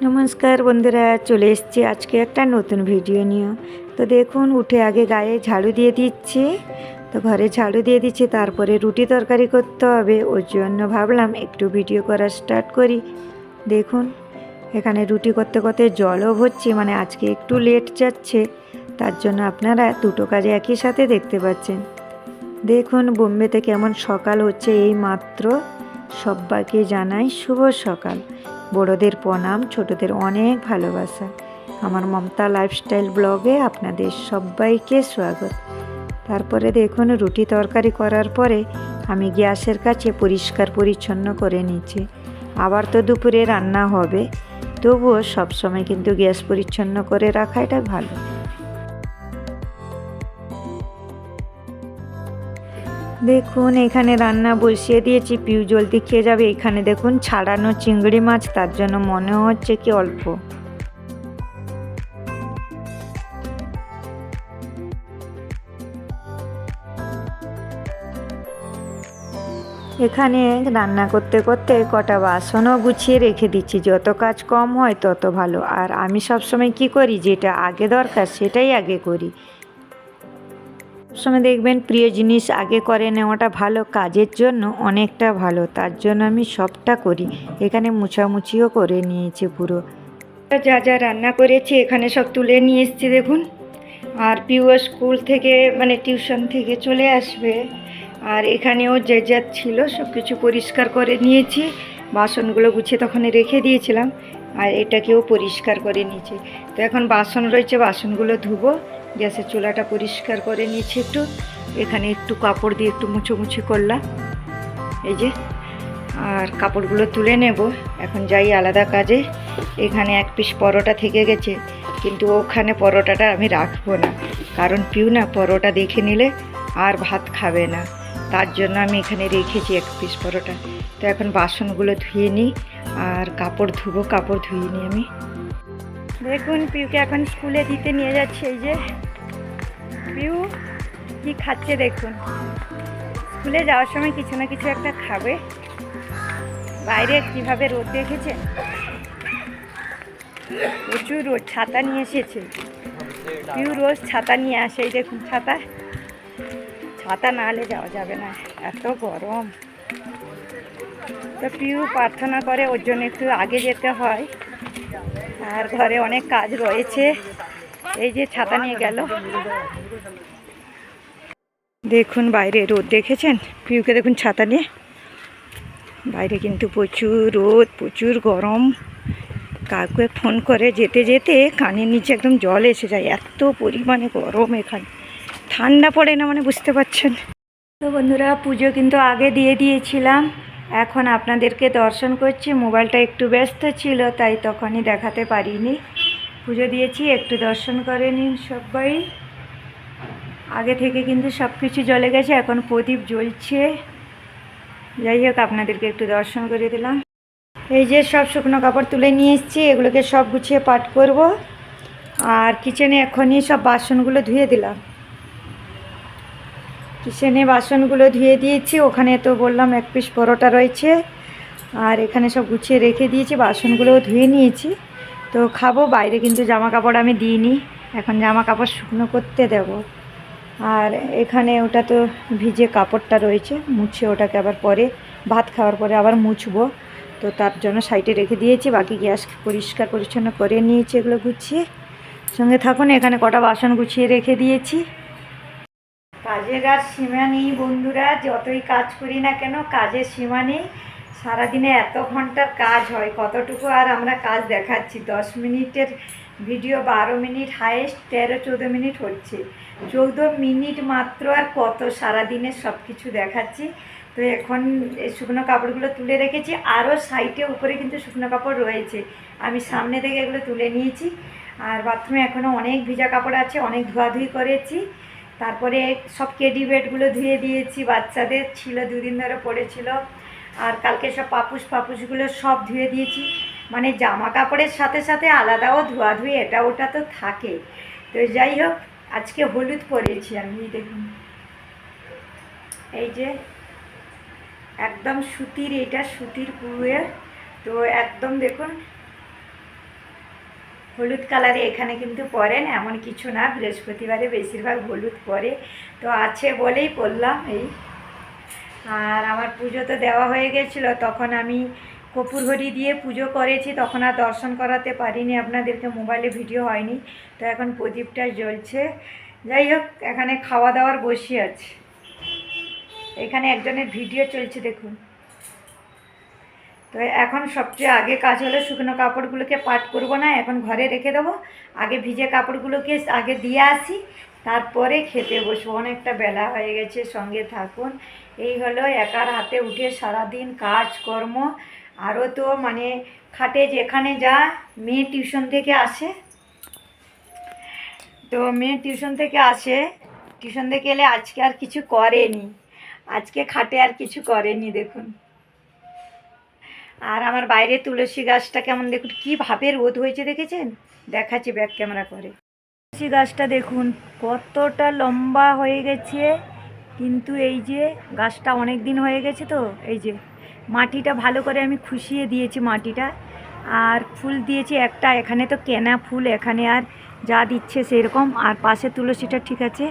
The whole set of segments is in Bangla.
নমস্কার বন্ধুরা, চলে এসেছি আজকে একটা নতুন ভিডিও নিয়ে। তো দেখুন, উঠে আগে গায়ে ঝাড়ু দিয়ে দিচ্ছি। তো ঘরে ঝাড়ু দিয়ে দিচ্ছি, তারপরে রুটি তরকারি করতে হবে। ওর জন্য ভাবলাম একটু ভিডিও করা স্টার্ট করি। দেখুন, এখানে রুটি করতে করতে জলও ভরছি, মানে আজকে একটু লেট যাচ্ছে, তার জন্য আপনারা দুটো কাজে একই সাথে দেখতে পাচ্ছেন। দেখুন বোম্বেতে কেমন সকাল হচ্ছে এই মাত্র। সবাইকে জানাই শুভ সকাল। বড়দের প্রণাম, ছোটদের অনেক ভালোবাসা। আমার মমতা লাইফস্টাইল ব্লগে আপনাদের সবাইকে স্বাগত। তারপরে দেখুন, রুটি তরকারি করার পরে আমি গ্যাসের কাছে পরিষ্কার পরিচ্ছন্ন করে নিচ্ছি। আবার তো দুপুরে রান্না হবে, তবুও সবসময় কিন্তু গ্যাস পরিচ্ছন্ন করে রাখাটা ভালো। দেখুন, এখানে রান্না বসিয়ে দিয়েছি, পিউ জলদি খেয়ে যাবে। এখানে দেখুন ছাড়ানো চিংড়ি মাছ, তার জন্য মনে হচ্ছে কি অল্প। এখানে রান্না করতে করতে কটা বাসনও গুছিয়ে রেখে দিচ্ছি। যত কাজ কম হয় তত ভালো। আর আমি সবসময় কি করি, যেটা আগে দরকার সেটাই আগে করি। সবসময় দেখবেন প্রিয় জিনিস আগে করে নেওয়াটা ভালো, কাজের জন্য অনেকটা ভালো। তার জন্য আমি সবটা করি। এখানে মুছামুছিও করে নিয়েছি পুরো। যা যা রান্না করেছি এখানে সব তুলে নিয়ে এসেছি দেখুন। আর পিউ স্কুল থেকে মানে টিউশন থেকে চলে আসবে। আর এখানেও যে যা ছিল সব কিছু পরিষ্কার করে নিয়েছি। বাসনগুলো গুছিয়ে তখন রেখে দিয়েছিলাম, আর এটাকেও পরিষ্কার করে নিয়েছি। তো এখন বাসন রয়েছে, বাসনগুলো ধুবো। গ্যাসের চুলাটা পরিষ্কার করে নিয়েছি একটু। এখানে একটু কাপড় দিয়ে একটু মুছোমুছি করলাম, এই যে। আর কাপড়গুলো তুলে নেব, এখন যাই আলাদা কাজে। এখানে এক পিস পরোটা থেকে গেছে, কিন্তু ওখানে পরোটাটা আমি রাখবো না, কারণ পিউ না পরোটা দেখে নিলে আর ভাত খাবে না। তার জন্য আমি এখানে রেখেছি এক পিস পরোটা। তো এখন বাসনগুলো ধুয়ে নিই আর কাপড় ধুবো, কাপড় ধুয়ে নিই আমি। দেখুন, পিউকে এখন স্কুলে দিতে নিয়ে যাচ্ছে। এই যে পিউ কি খাচ্ছে দেখুন। স্কুলে যাওয়ার সময় কিছু না কিছু একটা খাবে। বাইরে কিভাবে রোদ দেখেছেন, প্রচুর রোদ। ছাতা নিয়ে এসেছে পিউ, রোজ ছাতা নিয়ে আসে। এই দেখুন ছাতা, ছাতা না হলে যাওয়া যাবে না, এত গরম। তো পিউ প্রার্থনা করে, ওর জন্য একটু আগে যেতে হয়। আর ঘরে অনেক কাজ রয়েছে। এই যে ছাতা নিয়ে গেল। দেখুন বাইরে রোদ দেখেছেন, পিউকে দেখুন ছাতা নিয়ে। বাইরে কিন্তু প্রচুর রোদ, প্রচুর গরম। কাউকে ফোন করে যেতে যেতে কানের নিচে একদম জল এসে যায়, এত পরিমাণে গরম এখানে। ঠান্ডা পড়ে না, মানে বুঝতে পারছেন। তো বন্ধুরা, পুজো কিন্তু আগে দিয়ে দিয়েছিলাম। এখন আপনাদেরকে দর্শন করছি। মোবাইলটা একটু ব্যস্ত ছিল, তাই তখনই দেখাতে পারিনি। পুজো দিয়েছি, একটু দর্শন করে নিন সবাই। আগে থেকে কিন্তু সব কিছু জ্বলে গেছে, এখন প্রদীপ জ্বলছে। যাই হোক, আপনাদেরকে একটু দর্শন করে দিলাম। এই যে সব শুকনো কাপড় তুলে নিয়ে এসেছি, এগুলোকে সব গুছিয়ে পাট করব। আর কিচেনে এখনই সব বাসনগুলো ধুয়ে দিলাম। কিচেনে বাসনগুলো ধুয়ে দিয়েছি। ওখানে তো বললাম এক পিস পরোটা রয়েছে, আর এখানে সব গুছিয়ে রেখে দিয়েছি। বাসনগুলোও ধুয়ে নিয়েছি। তো খাবো। বাইরে কিন্তু জামা কাপড় আমি দিইনি, এখন জামা কাপড় শুকনো করতে দেব। আর এখানে ওটা তো ভিজে কাপড়টা রয়েছে, মুছে ওটাকে আবার পরে ভাত খাওয়ার পরে আবার মুছবো। তো তার জন্য সাইডে রেখে দিয়েছি। বাকি গ্যাস পরিষ্কার পরিচ্ছন্ন করে নিয়েছি এগুলো গুছিয়ে। সঙ্গে থাকুন, এখানে কটা বাসন গুছিয়ে রেখে দিয়েছি। কাজের আর সীমা নেই বন্ধুরা, যতই কাজ করি না কেন কাজের সীমা নেই। সারাদিনে এত ঘন্টার কাজ হয়, কতটুকু আর আমরা কাজ দেখাচ্ছি। 10 মিনিটের ভিডিও 12 মিনিট, হাইয়েস্ট 13-14 মিনিট হচ্ছে। 14 মিনিট মাত্র, আর কত সারাদিনের সব কিছু দেখাচ্ছি। তো এখন এই শুকনো কাপড়গুলো তুলে রেখেছি। আরও সাইডে উপরে কিন্তু শুকনো কাপড় রয়েছে, আমি সামনে থেকে এগুলো তুলে নিয়েছি। আর বাথরুমে এখনও অনেক ভিজা কাপড় আছে, অনেক ধোয়াধুয়ি করেছি। তারপরে সব কেডি বেডগুলো ধুয়ে দিয়েছি, বাচ্চাদের ছিল, 2 দিন ধরে পড়েছিল। আর কালকে সব পাপুসগুলো সব ধুয়ে দিয়েছি। মানে জামা কাপড়ের সাথে সাথে আলাদাও ধোয়াধুয়ি এটা ওটা তো থাকে। তো যাই হোক, আজকে হলুদ পরেছি আমি। দেখুন, এই যে একদম সুতির, এটা সুতির পুরুয়ে। তো একদম দেখুন হলুদ কালারে এখানে কিন্তু পরেন এমন কিছু না, বৃহস্পতিবারে বেশিরভাগ হলুদ পরে, তো আছে বলেই পরলাম এই। আর আমার পুজো তো দেওয়া হয়ে গেছিলো, তখন আমি কপুর ঘড়ি দিয়ে পুজো করেছি, তখন আর দর্শন করাতে পারিনি আপনাদেরকে, মোবাইলে ভিডিও হয়নি। তো এখন প্রদীপটা জ্বলছে। যাই হোক, এখানে খাওয়া দাওয়ার বসি আছে। এখানে একজনের ভিডিও চলছে দেখুন। তো এখন সবচেয়ে আগে কাজ হলো শুকনো কাপড়গুলোকে পাট করব না, এখন ঘরে রেখে দেবো। আগে ভিজে কাপড়গুলোকে আগে দিয়ে আসি, তারপরে খেতে বসবো। অনেকটা বেলা হয়ে গেছে, সঙ্গে থাকুন। এই হলো একার হাতে উঠে সারাদিন কাজকর্ম। আরও তো মানে খাটে যেখানে যা, মেয়ে টিউশন থেকে আসে, তো মেয়ে টিউশন থেকে আসে, টিউশন থেকে এলে আজকে আর কিছু করেনি, আজকে খাটে আর কিছু করেনি দেখুন। আর আমার বাইরে তুলসী গাছটা কেমন দেখুন, কীভাবে রোদ হয়েছে দেখেছেন, দেখাচ্ছি ব্যাক ক্যামেরা করে। তুলসী গাছটা দেখুন কতটা লম্বা হয়ে গেছে, কিন্তু এই যে গাছটা অনেক দিন হয়ে গেছে, তো এই যে মাটিটা ভালো করে আমি খুশিয়ে দিয়েছি মাটিটা, আর ফুল দিয়েছি একটা, এখানে তো কেনা ফুল, এখানে আর যা দিচ্ছে সেরকম। আর পাশে তুলসীটা ঠিক আছে,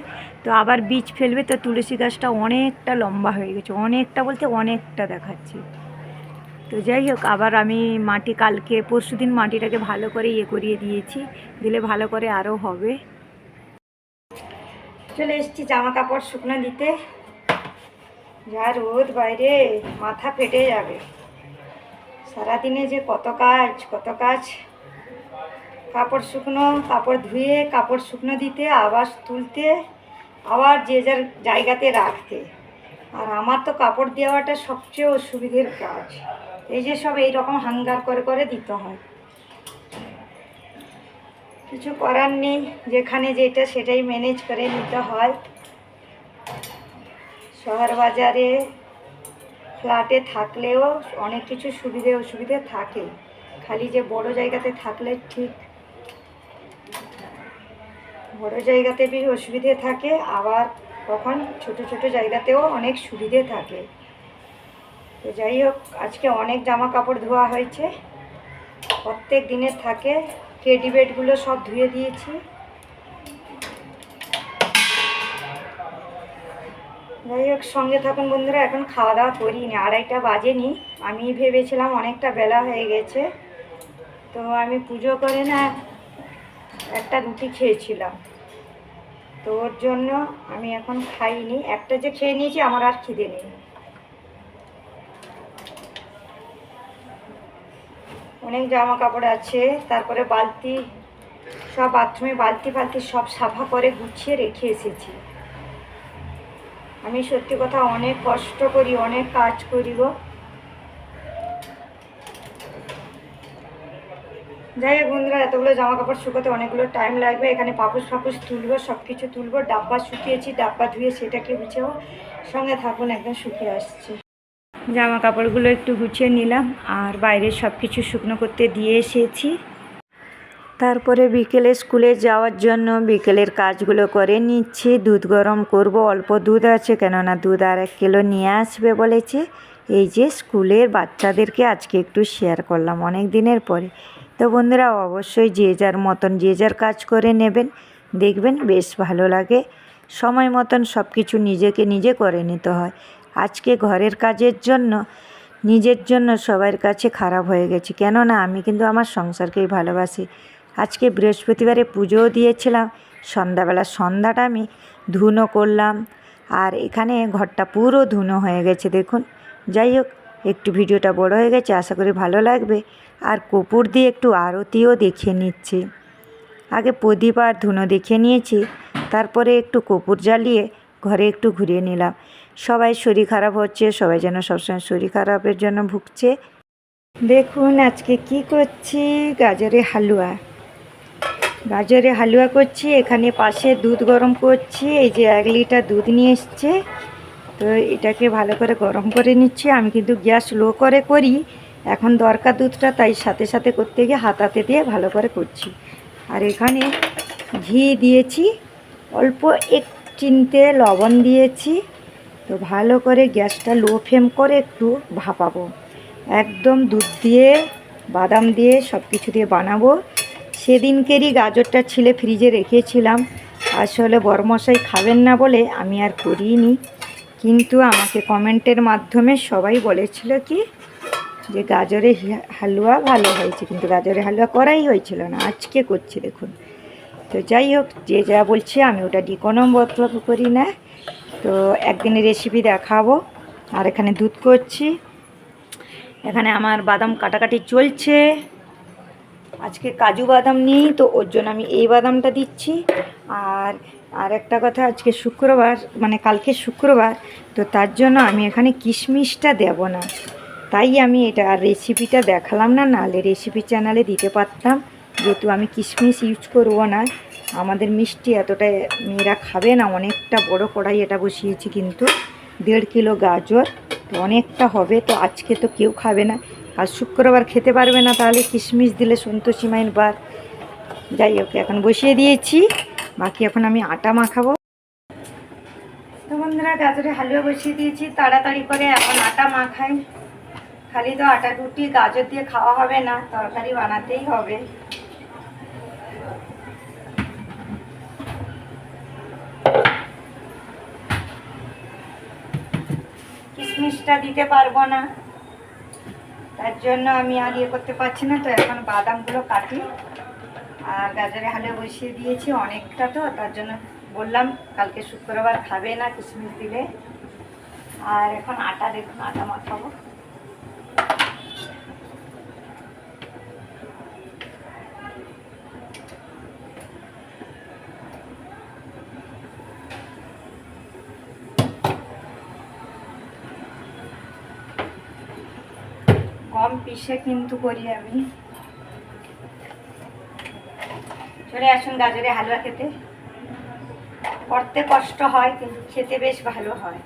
তো আবার বীজ ফেলবে, তো তুলসী গাছটা অনেকটা লম্বা হয়ে গেছে, অনেকটা বলতে অনেকটা দেখাচ্ছে। তো যাই হোক, আবার আমি মাটি কালকে পরশুদিন মাটিটাকে ভালো করে করিয়ে দিয়েছি, দিলে ভালো করে আরও হবে। চলে এসেছি জামা কাপড় শুকনো দিতে। যা রোদ বাইরে, মাথা ফেটে যাবে। সারাদিনে যে কত কাজ, কাপড় শুকনো, কাপড় ধুয়ে কাপড় শুকনো দিতে, আবার তুলতে, আবার যে যার জায়গাতে রাখতে। আর আমার তো কাপড় দেওয়াটা সবচেয়ে অসুবিধের কাজ। এই যে সব এইরকম হাঙ্গার করে করে দিতে হয়, কিছু করার নেই, যেখানে যেটা সেটাই ম্যানেজ করে নিতে হয়। শহর বাজারে ফ্ল্যাটে থাকলেও অনেক কিছু সুবিধে অসুবিধে থাকে, খালি যে বড় জায়গাতে থাকলে ঠিক, বড় জায়গাতে বেশ অসুবিধে থাকে, আবার তখন ছোট ছোট জায়গাতেও অনেক সুবিধে থাকে। তো যাই হোক, আজকে অনেক জামা কাপড় ধোয়া হয়েছে, প্রত্যেক দিনের থাকে। টেডি বেডগুলো সব ধুয়ে দিয়েছি। যাই হোক, সঙ্গে থাকুন বন্ধুরা। এখন খাওয়া দাওয়া করিনি, 2:30টা বাজেনি। আমি ভেবেছিলাম অনেকটা বেলা হয়ে গেছে, তো আমি পুজো করে না একটা রুটি খেয়েছিলাম, তো ওর জন্য আমি এখন খাইনি। একটা যে খেয়ে নিয়েছি, আমার আর খিদে নেই। অনেক জামা কাপড় আছে, তারপরে বালতি, সব বাথরুমে বালতি ফালতি সব সাফা করে গুছিয়ে রেখে এসেছি। আমি সত্যি কথা অনেক কষ্ট করি, অনেক কাজ করি গো। যাই হোক বন্ধুরা, এতগুলো জামা কাপড় শুকোতে অনেকগুলো টাইম লাগবে। এখানে পাপোশ ফাপুস তুলবো, সব কিছু তুলবো, ডাব্বা শুকিয়েছি, ডাব্বা ধুয়ে সেটাকে গুছাবো। সঙ্গে থাকুন, একদম শুকিয়ে আসছে। জামা কাপড়গুলো একটু গুছিয়ে নিলাম, আর বাইরে সব কিছু শুকনো করতে দিয়ে এসেছি। তারপরে বিকেলে স্কুলে যাওয়ার জন্য বিকেলের কাজগুলো করে নিচ্ছি। দুধ গরম করব, অল্প দুধ আছে, কেননা দুধ আর 1 কিলো নিয়ে আসবে বলেছে। এই যে স্কুলের বাচ্চাদেরকে আজকে একটু শেয়ার করলাম অনেক দিনের পরে। তো বন্ধুরা, অবশ্যই যে যার মতন যে যার কাজ করে নেবেন, দেখবেন বেশ ভালো লাগে। সময় মতন সব কিছু নিজেকে নিজে করে নিতে হয়। আজকে ঘরের কাজের জন্য, নিজের জন্য সবার কাছে খারাপ হয়ে গেছি, কেননা আমি কিন্তু আমার সংসারকেই ভালোবাসি। আজকে বৃহস্পতিবারে পুজোও দিয়েছিলাম, সন্ধ্যাবেলা সন্ধ্যাটা আমি ধুনো করলাম, আর এখানে ঘরটা পুরো ধুনো হয়ে গেছে দেখুন। যাই হোক, একটু ভিডিওটা বড় হয়ে গেছে, আশা করি ভালো লাগবে। আর কর্পূর দিয়ে একটু আরতিও দেখিয়ে নিচ্ছি। আগে প্রদীপ আর ধুনো দেখিয়ে নিয়েছি, তারপরে একটু কর্পূর জ্বালিয়ে ঘরে একটু ঘুরিয়ে নিলাম। সবাই শরীর খারাপ হচ্ছে, সবাই যেন সবসময় শরীর খারাপের জন্য ভুগছে। দেখুন আজকে কি করছি, গাজরের হালুয়া করছি। এখানে পাশে দুধ গরম করছি, এই যে 1 লিটার দুধ নিয়ে এসছে, তো এটাকে ভালো করে গরম করে নিচ্ছি। আমি কিন্তু গ্যাস লো করে করি, এখন দরকার দুধটা, তাই সাথে সাথে করতে গিয়ে হাতাতে দিয়ে ভালো করে করছি। আর এখানে ঘি দিয়েছি, অল্প এক চিমটে লবণ দিয়েছি। তো ভালো করে গ্যাসটা লো ফ্লেম করে একটু ভাপাবো। একদম দুধ দিয়ে বাদাম দিয়ে সব কিছু দিয়ে বানাবো, সেদিনকেরই গাজরটা ছিলে ফ্রিজে রেখেছিলাম। আসলে বড়মশাই খাবেন না বলে আমি আর করিনি, কিন্তু আমাকে কমেন্টের মাধ্যমে সবাই বলেছিল কি যে গাজরের হালুয়া ভালো হয়েছে, কিন্তু গাজরের হালুয়া করাই হয়েছিল না, আজকে করছি দেখুন। তো যাই হোক, যে যা বলছে আমি ওটা কোনো মতলব করি না। তো একদিনের রেসিপি দেখাবো। আর এখানে দুধ করছি, এখানে আমার বাদাম কাটাকাটি চলছে। আজকে কাজু বাদাম নেই, তো ওর জন্য আমি এই বাদামটা দিচ্ছি। আর একটা কথা, আজকে শুক্রবার, মানে কালকে শুক্রবার, তো তার জন্য আমি এখানে কিশমিশটা দেব না, তাই আমি এটা আর রেসিপিটা দেখালাম না, নাহলে রেসিপি চ্যানেলে দিতে পারতাম। যেহেতু আমি কিশমিশ ইউজ করবো না, আমাদের মিষ্টি এতটা মেয়েরা খাবে না, অনেকটা বড় কড়াই এটা বসিয়েছি, কিন্তু 1.5 কিলো গাজর, তো অনেকটা হবে। তো আজকে তো কেউ খাবে না, আর শুক্রবার খেতে পারবে না, তাহলে কিশমিশ দিলে সন্তোষী মায়ের বার। যাই হোক, এখন বসিয়ে দিয়েছি, বাকি এখন আমি আটা মাখাবো। তো বন্ধুরা, গাজরের হালুয়া বসিয়ে দিয়েছি তাড়াতাড়ি করে, এখন আটা মাখাই। খালি তো আটা রুটি গাজর দিয়ে খাওয়া হবে না, তরকারি বানাতেই হবে। কিশমিশটা দিতে পারবো না, তার জন্য আমি আর ইয়ে করতে পারছি না। তো এখন বাদামগুলো কাটি, আর গাজরের হালুয়া বসিয়ে দিয়েছি অনেকটা, তো তার জন্য বললাম কালকে শুক্রবার খাবে না কিশমিশ দিলে। আর এখন আটা দেখুন, আটা মাখাবো। কম পিসে কিন্তু করি আমি। চলে আসুন গাজরের হালুয়া খেতে। করতে কষ্ট হয়, কিন্তু খেতে বেশ ভালো হয়।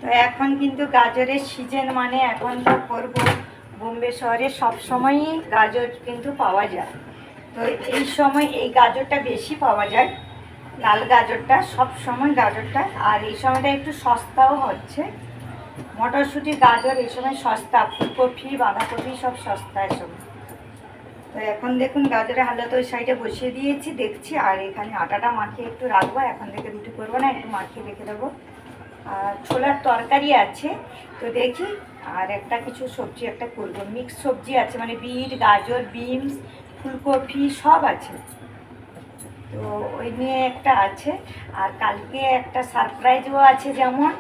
তো এখন কিন্তু গাজরের সিজন, মানে এখন তো করবো, বোম্বে শহরে সব সময়ই গাজর কিন্তু পাওয়া যায়। তো এই সময় এই গাজরটা বেশি পাওয়া যায়, লাল গাজরটা সব সময় গাজরটা। আর এই সময়টা একটু সস্তাও হচ্ছে, মটরশুঁটি গাজর এই সময় সস্তা, ফুলকপি বাঁধাকপি সব সস্তা এসব। তো এখন দেখুন গাজরের হালুয়া তো ওই সাইডে বসিয়ে দিয়েছি, দেখছি। আর এখানে আটাটা মাখিয়ে একটু রাখবো, এখন থেকে রুটি করবো না, একটু মাখিয়ে রেখে দেবো। আর ছোলার তরকারি আছে, তো দেখি আর একটা কিছু সবজি একটা করবো, মিক্স সবজি আছে, মানে বিট গাজর বিনস ফুলকপি সব আছে, তো ওই নিয়ে একটা আছে। আর কালকে একটা সারপ্রাইজও আছে, যেমন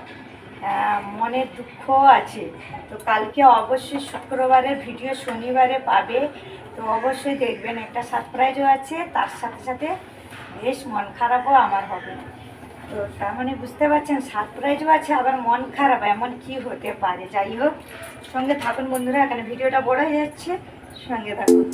মনের দুঃখও আছে। তো কালকে অবশ্যই শুক্রবারের ভিডিও শনিবারে পাবে, তো অবশ্যই দেখবেন। একটা সারপ্রাইজও আছে, তার সাথে সাথে বেশ মন খারাপও আমার হবে। তো তার মানে বুঝতে পারছেন, সারপ্রাইজও আছে আবার মন খারাপ, এমন কি হতে পারে। যাই হোক, সঙ্গে থাকুন বন্ধুরা, এখানে ভিডিওটা বড় হয়ে যাচ্ছে, সঙ্গে থাকুন।